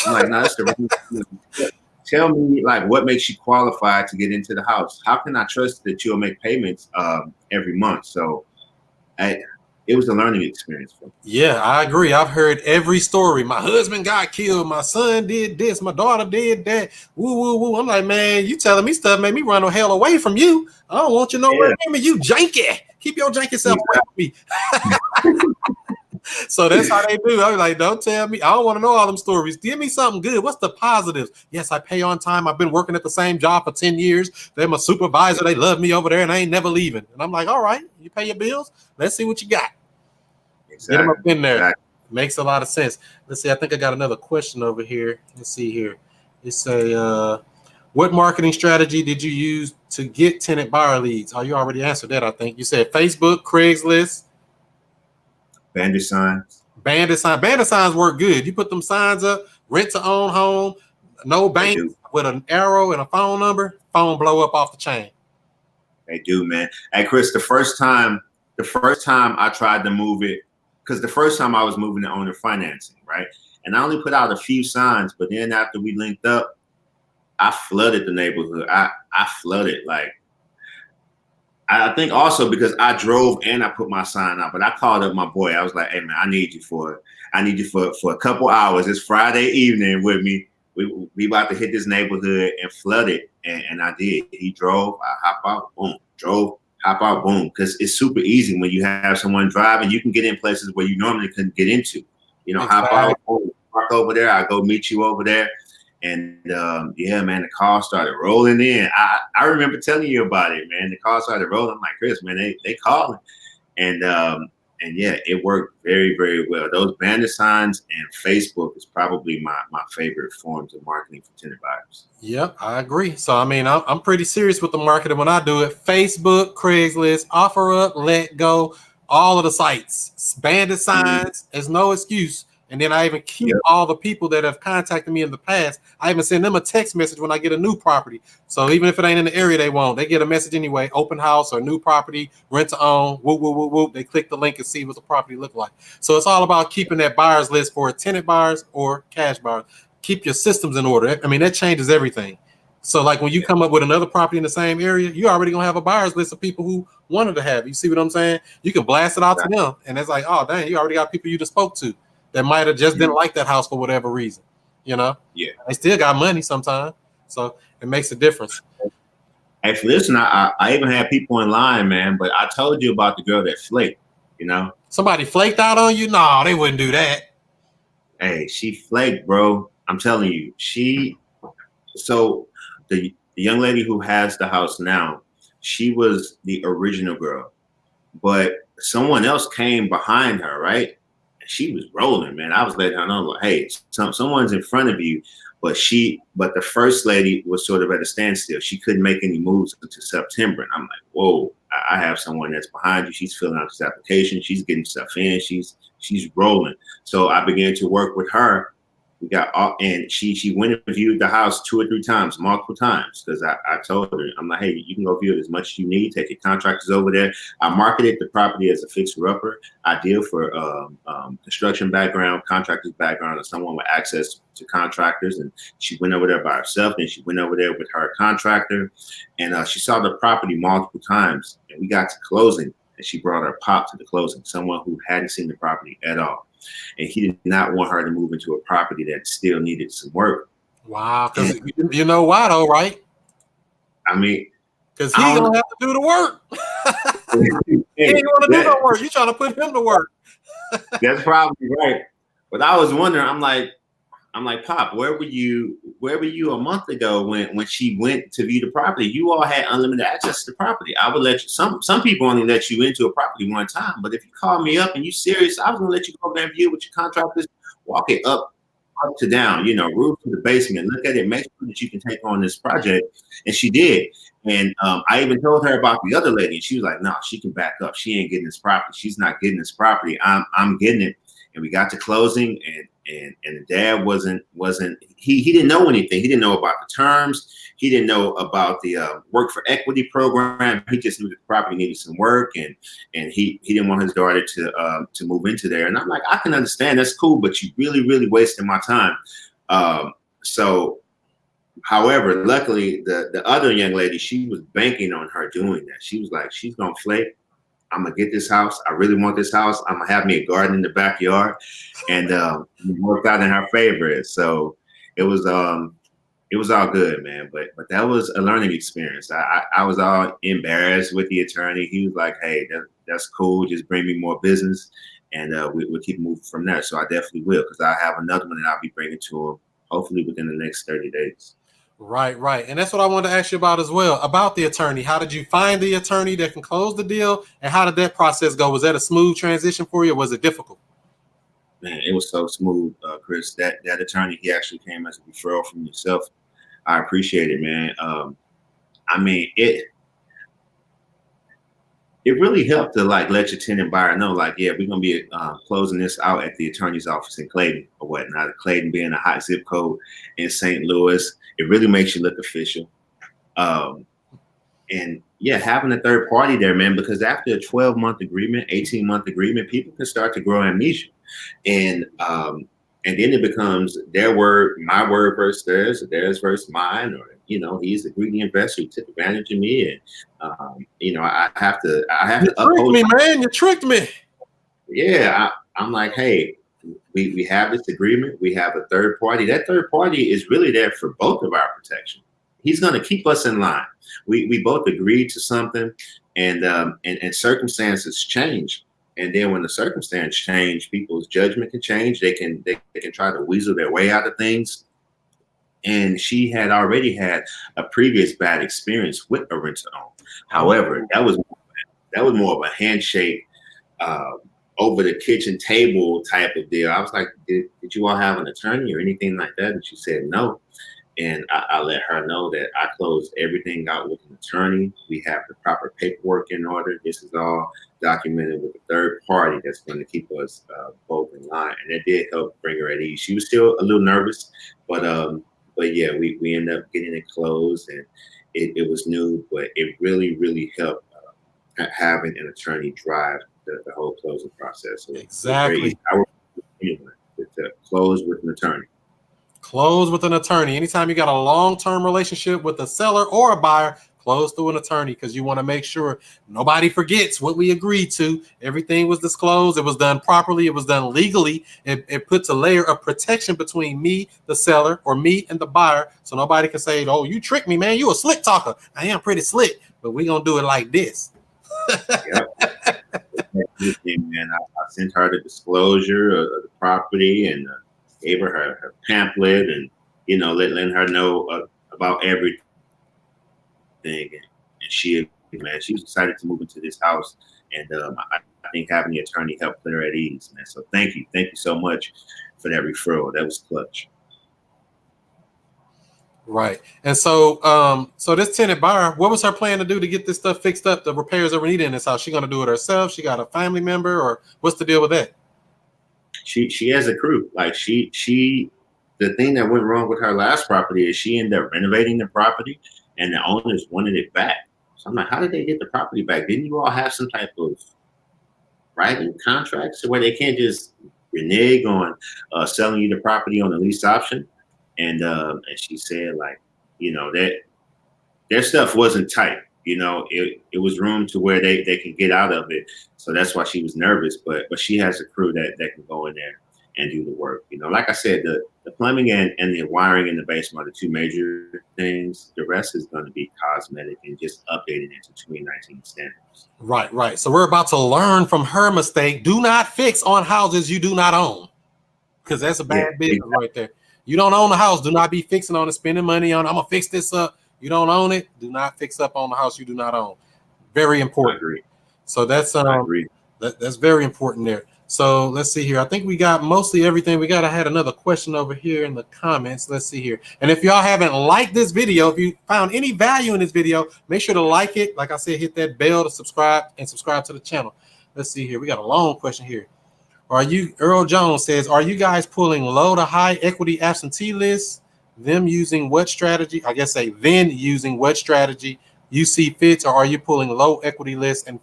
I'm like, no, that's the tell me, like, what makes you qualified to get into the house? How can I trust that you'll make payments every month? So it was a learning experience for me. Yeah, I agree. I've heard every story. My husband got killed. My son did this. My daughter did that. Woo, woo, woo. I'm like, man, you telling me stuff made me run the hell away from you. I don't want you nowhere near me. You janky. Keep your janky self away from me. So that's how they do. I'm like, don't tell me. I don't want to know all them stories. Give me something good. What's the positives? Yes, I pay on time. I've been working at the same job for 10 years. They're my supervisor. They love me over there, and I ain't never leaving. And I'm like, all right, you pay your bills. Let's see what you got. Exactly. Get them up in there. Exactly. Makes a lot of sense. Let's see. I think I got another question over here. Let's see here. It's what marketing strategy did you use to get tenant buyer leads? Oh, you already answered that, I think. You said Facebook, Craigslist. bandit signs. Bandit signs work good. You put them signs up, rent to own home, no They bank do. with an arrow and a phone number, phone blow up off the chain. They do, man. Hey, Chris, the first time I tried to move it, because the first time I was moving to owner financing, right? And I only put out a few signs, but then after we linked up, I flooded the neighborhood. I flooded, like, I think also because I drove and I put my sign out, but I called up my boy. I was like, hey man, I need you for a couple hours. It's Friday evening with me. We about to hit this neighborhood and flood it. And I did. He drove, I hop out, boom, drove, hop out, boom. Because it's super easy when you have someone driving, you can get in places where you normally couldn't get into. You know, Exactly. hop out, boom, park over there, I go meet you over there. And yeah, man, the car started rolling in. I remember telling you about it, man. The car started rolling. I'm like, Chris, man, they calling. And yeah, it worked very, very well. Those bandit signs and Facebook is probably my favorite forms of marketing for tenant buyers. Yep, I agree. So I mean, I'm pretty serious with the marketing when I do it. Facebook, Craigslist, OfferUp, Let Go, all of the sites. Bandit signs, there's no excuse. And then I even keep all the people that have contacted me in the past. I even send them a text message when I get a new property. So even if it ain't in the area they want, they get a message anyway. Open house or new property, rent to own, whoop, whoop, whoop, whoop. They click the link and see what the property look like. So it's all about keeping that buyers list for tenant buyers or cash buyers. Keep your systems in order. I mean, that changes everything. So like when you come up with another property in the same area, you're already gonna have a buyers list of people who wanted to have. You see what I'm saying? You can blast it out to them, and it's like, oh dang, you already got people you just spoke to that might have just didn't like that house for whatever reason. You know? Yeah. They still got money sometimes, so it makes a difference. Hey, listen, I even had people in line, man. But I told you about the girl that flaked. You know, Somebody flaked out on you? No, they wouldn't do that. hey, she flaked, bro. I'm telling you, So the young lady who has the house now, she was the original girl, but someone else came behind her, right? And she was rolling, man. I was letting her know, like, hey, someone's in front of you, but the first lady was sort of at a standstill. She couldn't make any moves until September, and I'm like, whoa, I have someone that's behind you. She's filling out this application. She's getting stuff in. She's rolling. So I began to work with her. We got all, and she went and viewed the house 2 or 3 times, multiple times, because I told her, I'm like, hey, you can go view it as much as you need. Take your contractors over there. I marketed the property as a fixer-upper, ideal for construction background, contractors background, or someone with access to contractors. And she went over there by herself. Then she went over there with her contractor, and she saw the property multiple times. And we got to closing, and she brought her pop to the closing, someone who hadn't seen the property at all. And he did not want her to move into a property that still needed some work. Wow, because you know why though, right? I mean, because he's gonna have to do the work. He ain't want to do no work. You trying to put him to work. That's probably right. But I was wondering, I'm like, Pop, where were you a month ago when she went to view the property? You all had unlimited access to the property. I would let you, some people only let you into a property one time, but if you call me up and you serious, I was gonna let you go there and view with your contractors, walk it up to down, you know, roof to the basement, look at it, make sure that you can take on this project. And she did. And I even told her about the other lady, and she was like, no, she can back up. She ain't getting this property. She's not getting this property. I'm getting it. And we got to closing, and the dad wasn't he didn't know anything. He didn't know about the terms. He didn't know about the work for equity program. He just knew that the property needed some work, and he didn't want his daughter to move into there. And I'm like, I can understand, that's cool, but you really wasting my time. So however, luckily the other young lady, she was banking on her doing that. She was like, she's gonna flake. I'm gonna get this house. I really want this house. I'm gonna have me a garden in the backyard, and it worked out in her favor. So it was all good, man. But that was a learning experience. I was all embarrassed with the attorney. He was like, "Hey, that's cool. Just bring me more business, and we'll keep moving from there." So I definitely will, because I have another one that I'll be bringing to him hopefully within the next 30 days. Right. And that's what I wanted to ask you about as well, about the attorney. How did you find the attorney that can close the deal? And how did that process go? Was that a smooth transition for you, or was it difficult? Man, it was so smooth, Chris. That attorney, he actually came as a referral from yourself. I appreciate it, man. I mean, it it really helped to like let your tenant buyer know, like, yeah, we're gonna be closing this out at the attorney's office in Clayton or whatnot. Clayton being a hot zip code in St. Louis, it really makes you look official. And yeah, having a third party there, man, because after a 12-month agreement, 18-month agreement, people can start to grow amnesia. And then it becomes their word, my word versus theirs versus mine, or he's a greedy investor who took advantage of me, and I have to tricked uphold. me, man. You tricked me. Yeah, I'm like, hey, we have this agreement. We have a third party. That third party is really there for both of our protection. He's going to keep us in line. We both agreed to something, and circumstances change. And then when the circumstance change, people's judgment can change. They can try to weasel their way out of things. And she had already had a previous bad experience with a rent-to-own. However, that was more of a handshake, over the kitchen table type of deal. I was like, did you all have an attorney or anything like that? And she said no. And I let her know that I closed everything out with an attorney. We have the proper paperwork in order. This is all documented with a third party that's going to keep us both in line. And it did help bring her at ease. She was still a little nervous, but yeah, we ended up getting it closed, and it was new, but it really, really helped having an attorney drive the whole closing process. So exactly. I would anyone to close with an attorney. Close with an attorney. Anytime you got a long-term relationship with a seller or a buyer, close through an attorney, because you want to make sure nobody forgets what we agreed to. Everything was disclosed. It was done properly. It was done legally. It puts a layer of protection between me, the seller, or me and the buyer, so nobody can say, oh, you tricked me, man. You a slick talker. I am pretty slick, but we're going to do it like this. Yep. Man, I sent her the disclosure of the property, and gave her pamphlet, and letting her know about everything. And she was excited to move into this house, and I think having the attorney helped put her at ease, man. So thank you so much for that referral. That was clutch. Right. And so this tenant buyer, what was her plan to do to get this stuff fixed up, the repairs that were needed in this house? She going to do it herself? She got a family member, or what's the deal with that? She has a crew. Like the thing that went wrong with her last property is she ended up renovating the property, and the owners wanted it back. So I'm like, how did they get the property back? Didn't you all have some type of writing contracts where they can't just renege on selling you the property on the lease option? And she said, like, that their stuff wasn't tight. It was room to where they could get out of it. So that's why she was nervous. But she has a crew that can go in there and do the work. Like I said, the plumbing and the wiring in the basement are the two major things. The rest is going to be cosmetic and just updating it to 2019 standards. Right. So we're about to learn from her mistake. Do not fix on houses you do not own, because that's a bad business right there. You don't own the house. Do not be fixing on it, spending money on, I'm going to fix this up. You don't own it. Do not fix up on the house you do not own. Very important. I agree. So that's that's very important there. So let's see here. I think we got mostly everything. I had another question over here in the comments. Let's see here. And if y'all haven't liked this video, if you found any value in this video, make sure to like it. Like I said, hit that bell to subscribe to the channel. Let's see here. We got a long question here. Earl Jones says, are you guys pulling low to high equity absentee lists? Them using what strategy? I guess then using what strategy you see fits, or are you pulling low equity lists and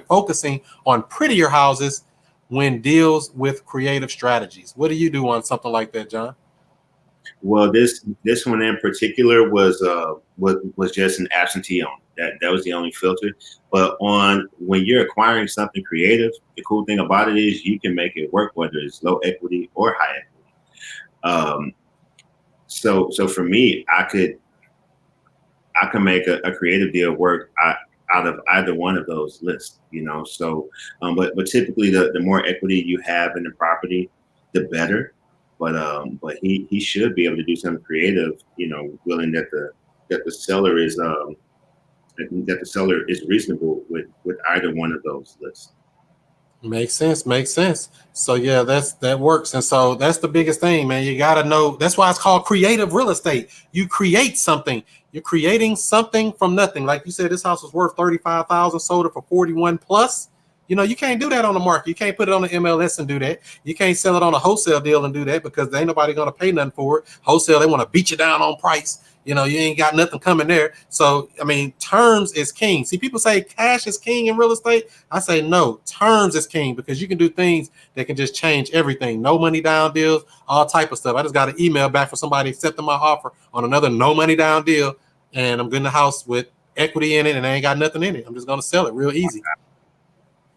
focusing on prettier houses when deals with creative strategies? What do you do on something like that, John? Well, this one in particular was just an absentee owner. That was the only filter. But when you're acquiring something creative, the cool thing about it is you can make it work, whether it's low equity or high equity. So for me, I could make a creative deal work out of either one of those lists, So, but typically the more equity you have in the property, the better. But he should be able to do something creative, willing that the seller is reasonable with either one of those lists. Makes sense. Makes sense. So yeah, that works. And so that's the biggest thing, man. You gotta know. That's why it's called creative real estate. You create something. You're creating something from nothing. Like you said, this house was worth 35,000, sold it for 41 plus. You know, you can't do that on the market. You can't put it on the MLS and do that. You can't sell it on a wholesale deal and do that because there ain't nobody gonna pay nothing for it. Wholesale, they want to beat you down on price. You know, you ain't got nothing coming there. So I mean, terms is king. See, people say cash is king in real estate. I say no, terms is king because you can do things that can just change everything. No money down deals, all type of stuff. I just got an email back from somebody accepting my offer on another no money down deal, and I'm getting the house with equity in it, and I ain't got nothing in it. I'm just gonna sell it real easy.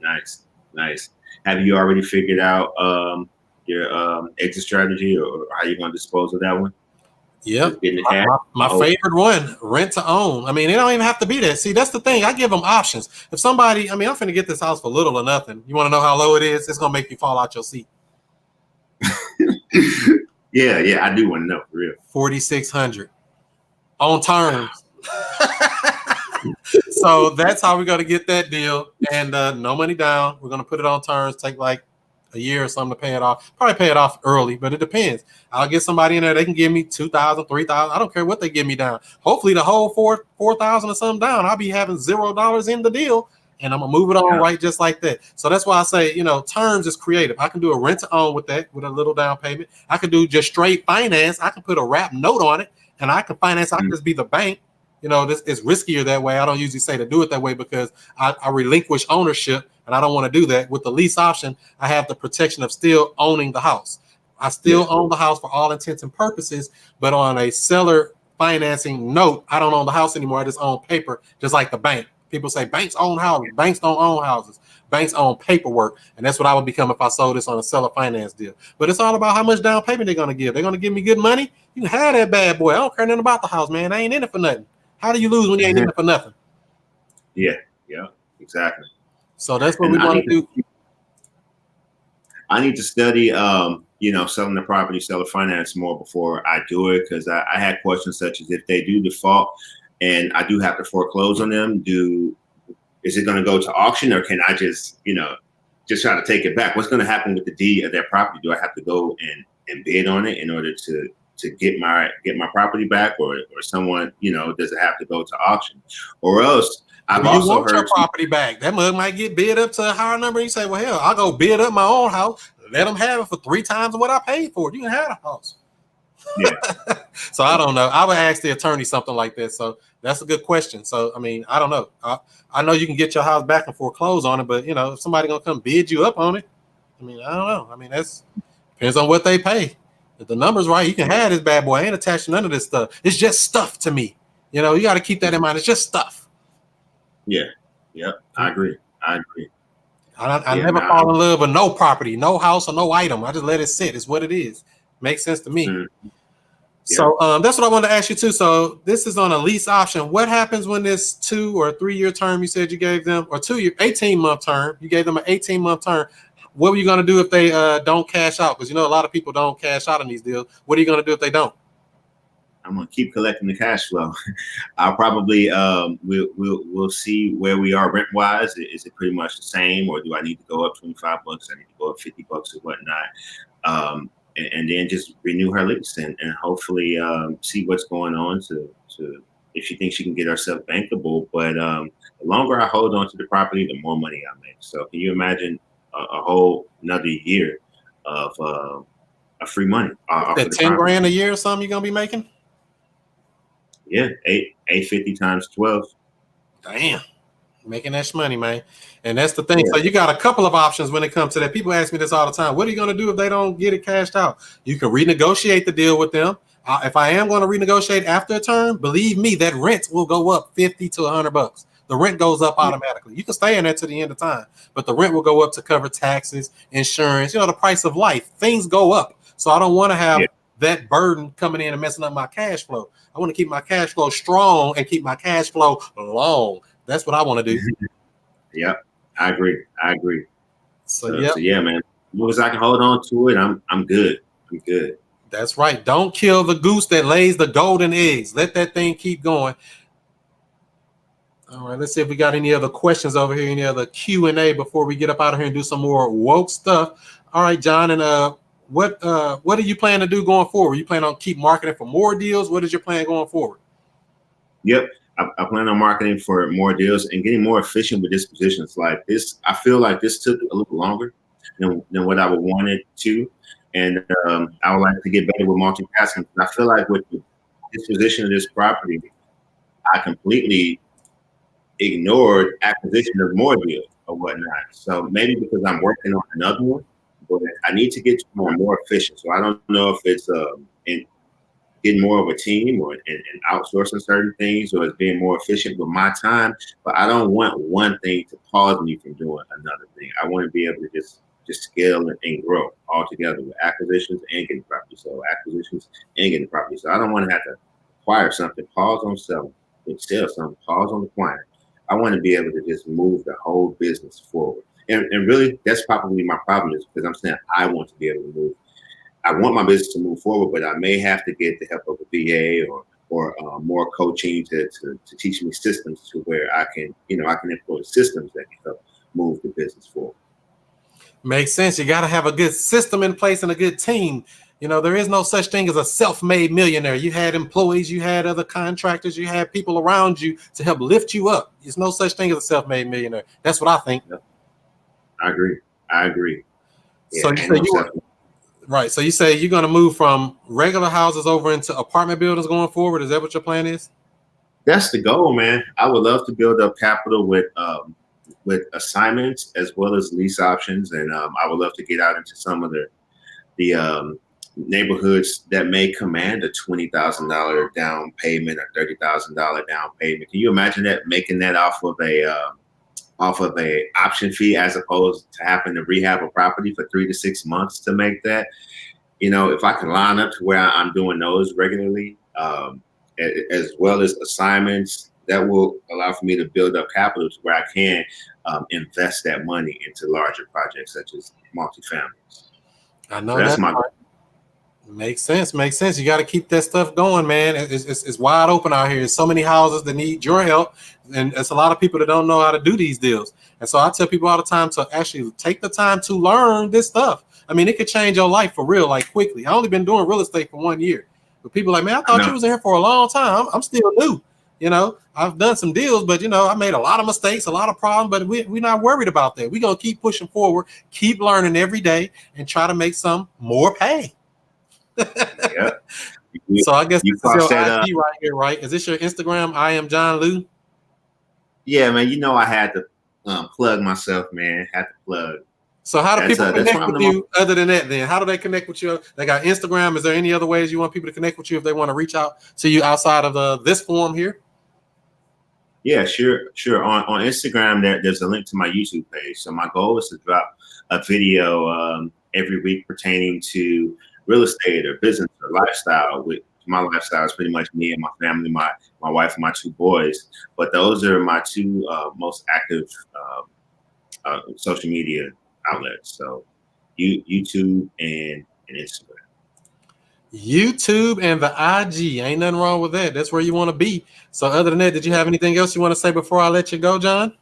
Nice, nice. Have you already figured out your exit strategy or how you're going to dispose of that one? Yep. Getting the cash? My favorite one, rent to own. I mean, it don't even have to be that. See, that's the thing. I give them options. If somebody, I mean, I'm finna get this house for little or nothing. You want to know how low it is? It's gonna make you fall out your seat. Yeah, I do want to know for real. 4,600 on terms. So that's how we're gonna get that deal, and no money down. We're gonna put it on terms. Take like a year or something to pay it off. Probably pay it off early, but it depends. I'll get somebody in there. They can give me 2,000, 3,000. I don't care what they give me down. Hopefully the whole 4,000 or something down. I'll be having $0 in the deal, and I'm gonna move it on right just like that. So that's why I say, you know, terms is creative. I can do a rent to own with that, with a little down payment. I can do just straight finance. I can put a wrap note on it, and I can finance. I can just be the bank. You know, this is riskier that way. I don't usually say to do it that way because I relinquish ownership, and I don't want to do that. With the lease option, I have the protection of still owning the house. I still own the house for all intents and purposes, but on a seller financing note, I don't own the house anymore. I just own paper, just like the bank. People say banks own houses. Banks don't own houses. Banks own paperwork, and that's what I would become if I sold this on a seller finance deal. But it's all about how much down payment they're going to give. They're going to give me good money. You can have that bad boy. I don't care nothing about the house, man. I ain't in it for nothing. How do you lose when you ain't in it for nothing? Yeah, exactly. So that's what we want to do. I need to study, selling the property, seller finance more before I do it because I had questions such as if they do default and I do have to foreclose on them, is it going to go to auction or can I just try to take it back? What's going to happen with the deed of that property? Do I have to go and bid on it in order to get my property back, or someone, does it have to go to auction, or else I've also heard your property back? That mug might get bid up to a higher number. You say, well, hell, I'll go bid up my own house. Let them have it for 3 times what I paid for it. You can have the house. Yeah. So I don't know. I would ask the attorney something like that. So that's a good question. So, I mean, I don't know. I know you can get your house back and foreclose on it, but if somebody going to come bid you up on it, I mean, I don't know. I mean, that's depends on what they pay. If the number's right, you can have this bad boy. I ain't attached to none of this stuff. It's just stuff to me. You got to keep that in mind. It's just stuff. Yeah. I agree. I never fall in love with no property, no house, or no item. I just let it sit. It's what it is. Makes sense to me. Mm-hmm. So that's what I wanted to ask you too. So this is on a lease option. What happens when this 2 or 3 year term you said you gave them, or 18-month term? You gave them an 18-month term. What were you going to do if they don't cash out? Because a lot of people don't cash out on these deals. What are you going to do if they don't? I'm going to keep collecting the cash flow. I'll probably we'll see where we are rent wise. Is it pretty much the same, or do I need to go up $25? I need to go up $50 or whatnot, and then just renew her lease and hopefully see what's going on to if she thinks she can get herself bankable. But the longer I hold on to the property, the more money I make. So can you imagine a whole another year of free money? That $10,000 a year or something you're gonna be making? Yeah, 850 times 12. Damn, making that money, man. And that's the thing. Yeah. So you got a couple of options when it comes to that. People ask me this all the time. What are you gonna do if they don't get it cashed out? You can renegotiate the deal with them. If I am going to renegotiate after a term, believe me, that rent will go up $50 to $100. The rent goes up automatically. You can stay in there to the end of time, but the rent will go up to cover taxes, insurance, the price of life. Things go up. So I don't want to have that burden coming in and messing up my cash flow. I want to keep my cash flow strong and keep my cash flow long. That's what I want to do. Yep, I agree. So yeah, man. As long as I can hold on to it, I'm good. I'm good. That's right. Don't kill the goose that lays the golden eggs. Let that thing keep going. All right, let's see if we got any other questions over here, any other Q&A before we get up out of here and do some more woke stuff. All right, John, and what do you plan to do going forward? You plan on keep marketing for more deals? What is your plan going forward? Yep. I plan on marketing for more deals and getting more efficient with dispositions like this. I feel like this took a little longer than what I would want it to. And I would like to get better with multitasking. I feel like with the disposition of this property, I completely ignored acquisition of more deals or whatnot. So maybe because I'm working on another one, but I need to get more efficient. So I don't know if it's in getting more of a team or and outsourcing certain things or it's being more efficient with my time. But I don't want one thing to pause me from doing another thing. I want to be able to just scale and grow all together with acquisitions and getting property. So acquisitions and getting property. So I don't want to have to acquire something, pause on selling, then sell something, pause on acquiring. I want to be able to just move the whole business forward. And really, that's probably my problem is because I'm saying I want to be able to move. I want my business to move forward, but I may have to get the help of a VA or more coaching to teach me systems to where I can employ systems that can help move the business forward. Makes sense. You got to have a good system in place and a good team. You know, there is no such thing as a self-made millionaire. You had employees, you had other contractors, you had people around you to help lift you up. There's no such thing as a self-made millionaire. That's what I think. Yep. I agree. Yeah, So you say you're going to move from regular houses over into apartment buildings going forward. Is that what your plan is? That's the goal, man. I would love to build up capital with assignments as well as lease options, and I would love to get out into some of the neighborhoods that may command a $20,000 down payment or $30,000 down payment. Can you imagine that, making that off of a option fee as opposed to having to rehab a property for 3 to 6 months to make that? You know, if I can line up to where I'm doing those regularly, as well as assignments, that will allow for me to build up capital to where I can invest that money into larger projects such as multifamilies. I know so that's my part. Makes sense. You got to keep that stuff going, man. It's wide open out here. There's so many houses that need your help, and it's a lot of people that don't know how to do these deals. And so I tell people all the time to actually take the time to learn this stuff. I mean, it could change your life for real, like quickly. I only been doing real estate for 1 year, but people are like, man, I thought you was in here for a long time. I'm still new. You know, I've done some deals, but, you know, I made a lot of mistakes, a lot of problems, but we're not worried about that. We're going to keep pushing forward, keep learning every day, and try to make some more pay. Yeah. So I guess this is your IG right here, right? Is this your Instagram? I am John Liu. Yeah, man. You know, I had to plug myself, man. Had to plug. So how do people connect with you other than that then? How do they connect with you? They got Instagram. Is there any other ways you want people to connect with you if they want to reach out to you outside of this forum here? Yeah, sure. On Instagram, there's a link to my YouTube page. So my goal is to drop a video every week pertaining to real estate or business or lifestyle. With my lifestyle is pretty much me and my family, my wife and my 2 boys. But those are my 2 most active social media outlets. So YouTube and Instagram. YouTube and the IG. Ain't nothing wrong with that. That's where you want to be. So other than that, did you have anything else you want to say before I let you go, John?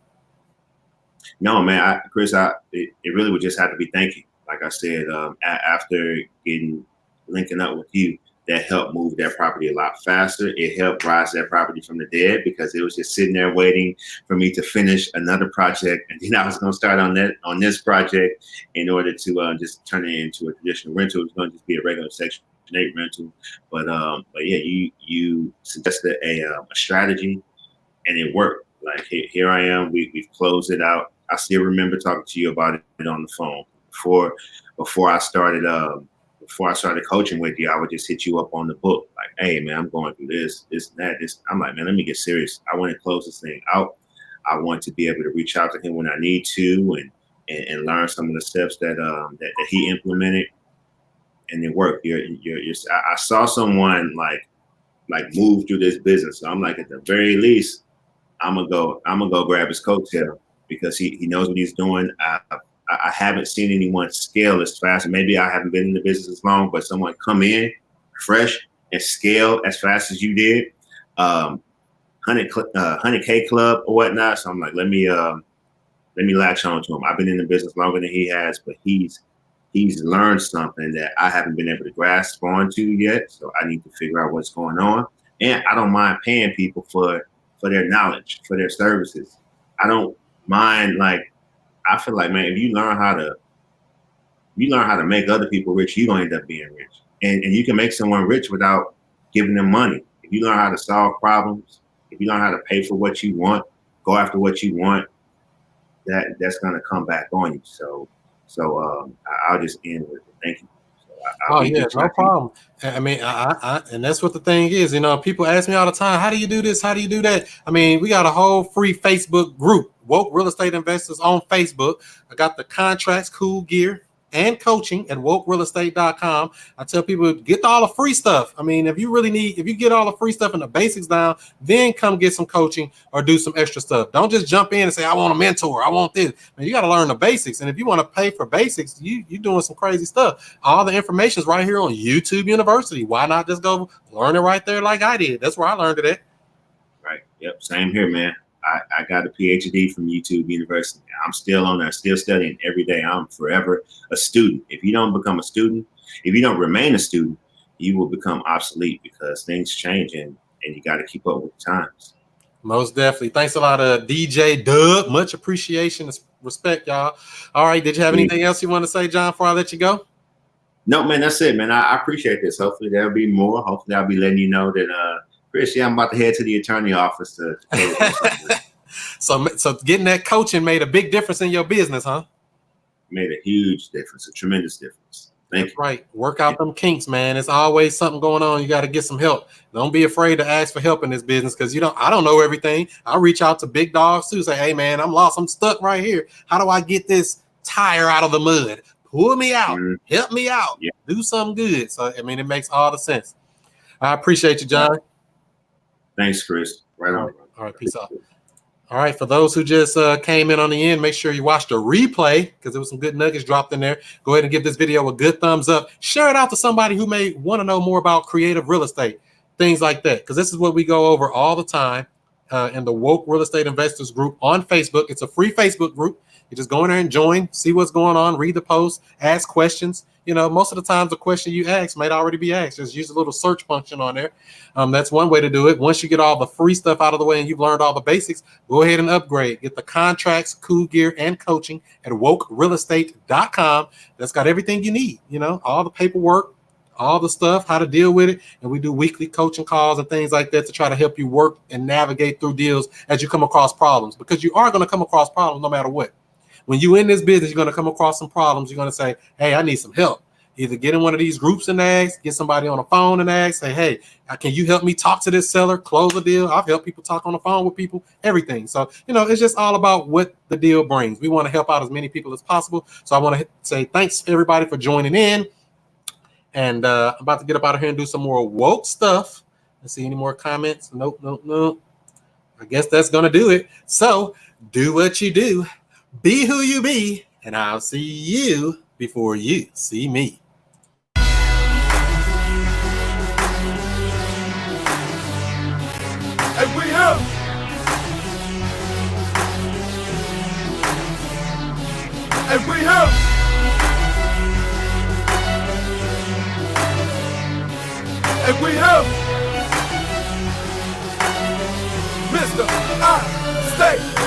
No, man, Chris, it really would just have to be thank you. Like I said, after linking up with you, that helped move that property a lot faster. It helped rise that property from the dead because it was just sitting there waiting for me to finish another project. And then I was going to start on this project in order to just turn it into a traditional rental. It was going to just be a regular Section 8 rental. But yeah, you suggested a strategy and it worked. Like here I am. We've closed it out. I still remember talking to you about it on the phone before I started coaching with you. I would just hit you up on the book, like, hey man, I'm going through this, that. I'm like, man, let me get serious. I want to close this thing out. I want to be able to reach out to him when I need to and learn some of the steps that he implemented, and it worked. I saw someone like move through this business. So I'm like, at the very least, I'm gonna go grab his coattail because he knows what he's doing. I haven't seen anyone scale as fast. Maybe I haven't been in the business as long, but someone come in fresh and scale as fast as you did. 100% 100K club or whatnot. So I'm like, let me latch on to him. I've been in the business longer than he has, but he's learned something that I haven't been able to grasp onto yet. So I need to figure out what's going on. And I don't mind paying people for their knowledge, for their services. I don't mind, like, I feel like, man, if you learn how to make other people rich, you're gonna end up being rich. And you can make someone rich without giving them money. If you learn how to solve problems, if you learn how to pay for what you want, go after what you want, that's gonna come back on you. So I'll just end with it. Thank you. Oh yeah, no problem. I mean, I and that's what the thing is. You know, people ask me all the time, "How do you do this? How do you do that?" I mean, we got a whole free Facebook group, Woke Real Estate Investors on Facebook. I got the contracts, cool gear, and coaching at wokerealestate.com. I tell people, get all the free stuff. I mean, if you get all the free stuff and the basics down, then come get some coaching or do some extra stuff. Don't just jump in and say, I want a mentor, I want this. Man, you got to learn the basics. And if you want to pay for basics, you're doing some crazy stuff. All the information is right here on YouTube University. Why not just go learn it right there like I did? That's where I learned it at. Right. Yep. Same here, man. I got a PhD from YouTube University. I'm still on there, still studying every day. I'm forever a student. If you don't become a student, if you don't remain a student, you will become obsolete because things change and you got to keep up with the times. Most definitely. Thanks a lot, DJ Dub. Much appreciation and respect, y'all. All right. Did you have anything else you want to say, John, before I let you go? No, man, that's it, man. I appreciate this. Hopefully there'll be more. Hopefully I'll be letting you know that, Chris, yeah, I'm about to head to the attorney office to So getting that coaching made a big difference in your business, huh? Made a huge difference, a tremendous difference. Thank you. Right. Work out them kinks, man. There's always something going on. You got to get some help. Don't be afraid to ask for help in this business because I don't know everything. I reach out to big dogs too. Say, hey, man, I'm lost. I'm stuck right here. How do I get this tire out of the mud? Pull me out. Mm-hmm. Help me out. Yeah. Do something good. So, I mean, it makes all the sense. I appreciate you, John. Thanks, Chris. Right on. All right. Peace out. All right, for those who just came in on the end, make sure you watch the replay because there was some good nuggets dropped in there. Go ahead and give this video a good thumbs up. Share it out to somebody who may want to know more about creative real estate, things like that, because this is what we go over all the time in the Woke Real Estate Investors group on Facebook. It's a free Facebook group. You just go in there and join, see what's going on, read the posts, ask questions. You know, most of the times the question you ask might already be asked. Just use a little search function on there. That's one way to do it. Once you get all the free stuff out of the way and you've learned all the basics, go ahead and upgrade. Get the contracts, cool gear, and coaching at wokerealestate.com. That's got everything you need, you know, all the paperwork, all the stuff, how to deal with it. And we do weekly coaching calls and things like that to try to help you work and navigate through deals as you come across problems, because you are going to come across problems no matter what. When you're in this business, you're going to come across some problems. You're going to say, hey, I need some help. Either get in one of these groups and ask, get somebody on the phone and ask, say, hey, can you help me talk to this seller, close a deal? I've helped people talk on the phone with people, everything. So, you know, it's just all about what the deal brings. We want to help out as many people as possible. So I want to say thanks, everybody, for joining in. And I'm about to get up out of here and do some more woke stuff. Let's see, any more comments? Nope. I guess that's going to do it. So do what you do. Be who you be, and I'll see you before you see me. And we have Mr. I Stay